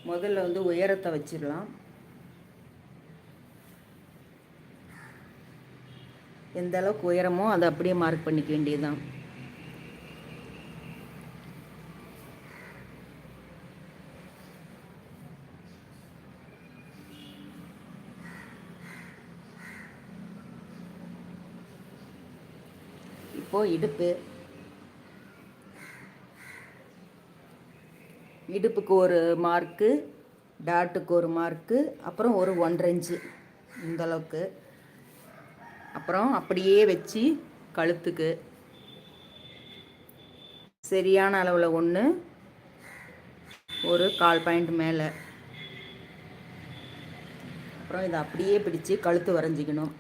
முதல்ல வந்து உயரத்தை வச்சிடலாம். எந்த அளவுக்கு உயரமோ அதை அப்படியே மார்க் பண்ணிக்க வேண்டியதுதான். இப்போ இடுப்புக்கு ஒரு மார்க்கு, டாட்டுக்கு ஒரு மார்க்கு, அப்புறம் ஒரு 1.5 இன்ச்சு இந்த அளவுக்கு. அப்புறம் அப்படியே வச்சு கழுத்துக்கு சரியான அளவில் ஒன்று, ஒரு 1/4 பாயிண்ட் மேலே. அப்புறம் இதை அப்படியே பிடிச்சி கழுத்து வரைஞ்சிக்கணும்.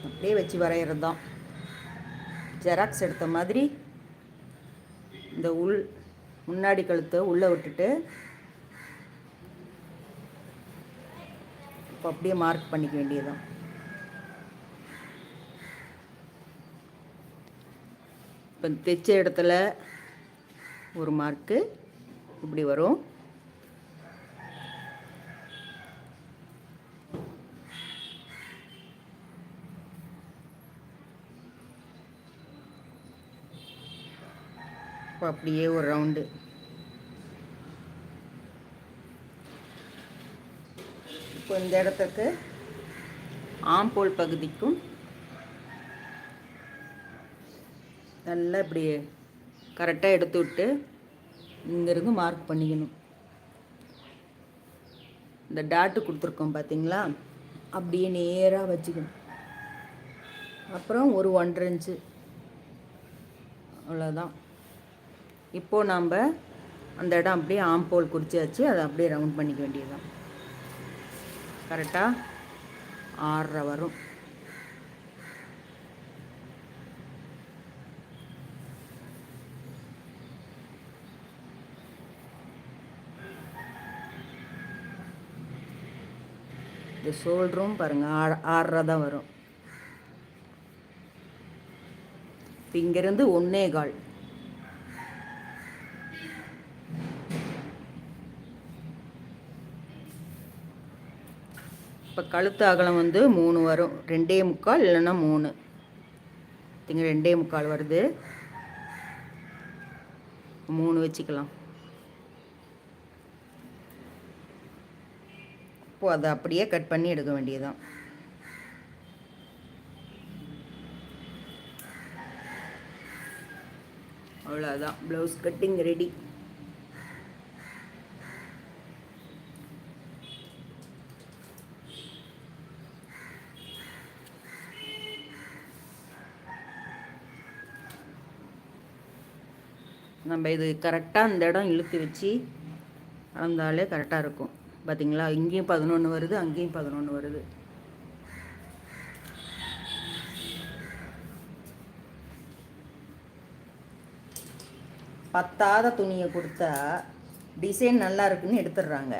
அப்படியே வச்சு வரைகிறது தான். ஜெராக்ஸ் எடுத்த மாதிரி இந்த முன்னாடி கழுத்தை உள்ளே விட்டுட்டு இப்போ அப்படியே மார்க் பண்ணிக்க வேண்டியதுதான். இப்போ தைச்ச இடத்துல ஒரு மார்க்கு இப்படி வரும். இப்போ அப்படியே ஒரு ரவுண்டு. இப்போ இந்த இடத்துக்கு ஆம்போல் பகுதிக்கும் நல்லா இப்படி கரெக்டாக எடுத்து விட்டு இங்கேருந்து மார்க் பண்ணிக்கணும். இந்த டாட்டு கொடுத்துருக்கோம் பார்த்தீங்களா, அப்படியே நேராக வச்சுக்கணும். அப்புறம் ஒரு 1.5 இன்ச்சு, அவ்வளோதான். இப்போது நாம் அந்த இடம் அப்படியே ஆம்போல் குறிச்சாச்சு, அதை அப்படியே ரவுண்ட் பண்ணிக்க வேண்டியதுதான். கரெக்டாக 6.5 வரும். இந்த ஷோல்டரும் பாருங்கள் 6.5 தான் வரும். இப்போ இங்கேருந்து 1.25. இப்போ கழுத்து அகலம் வந்து 3 வரும். 2.25 இல்லைன்னா 3. இங்கே 2.25 வருது. 3 வச்சுக்கலாம். இப்போது அதை அப்படியே கட் பண்ணி எடுக்க வேண்டியதுதான். அவ்வளோதான், ப்ளவுஸ் கட்டிங் ரெடி. நம்ம இது கரெக்டாக இந்த இடம் இழுத்து வச்சு அளந்தாலே கரெக்டாக இருக்கும். பார்த்தீங்களா, இங்கேயும் 11 வருது, அங்கேயும் 11 வருது. பத்தாத துணியை கொடுத்தா டிசைன் நல்லா இருக்குன்னு எடுத்துடுறாங்க.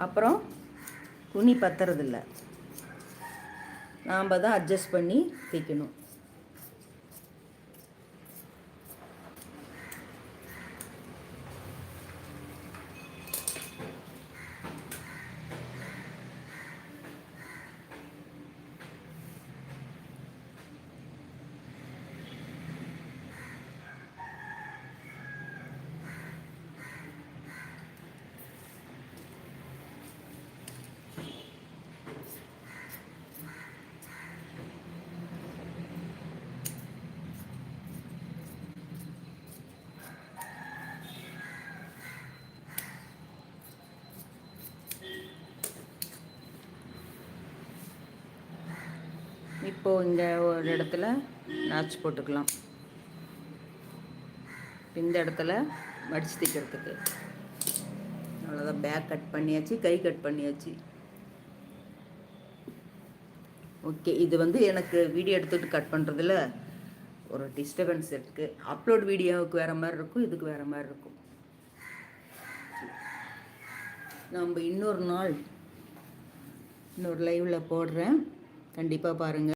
அப்புறம் துணி பத்துறதில்ல. நாம் தான் அட்ஜஸ்ட் பண்ணி தைக்கணும். இப்போது இங்கே ஒரு இடத்துல நாச் போட்டுக்கலாம். இந்த இடத்துல மடித்து தைக்கிறதுக்கு அவ்வளோதான். பேக் கட் பண்ணியாச்சு, கை கட் பண்ணியாச்சு. ஓகே, இது வந்து எனக்கு வீடியோ எடுத்துகிட்டு கட் பண்ணுறதுல ஒரு டிஸ்டர்பன்ஸ் இருக்குது. அப்லோட் வீடியோவுக்கு வேறு மாதிரி இருக்கும், இதுக்கு வேறு மாதிரி இருக்கும். நம்ம இன்னொரு நாள் இன்னொரு லைவில் போடுறேன், கண்டிப்பாக பாருங்கள்.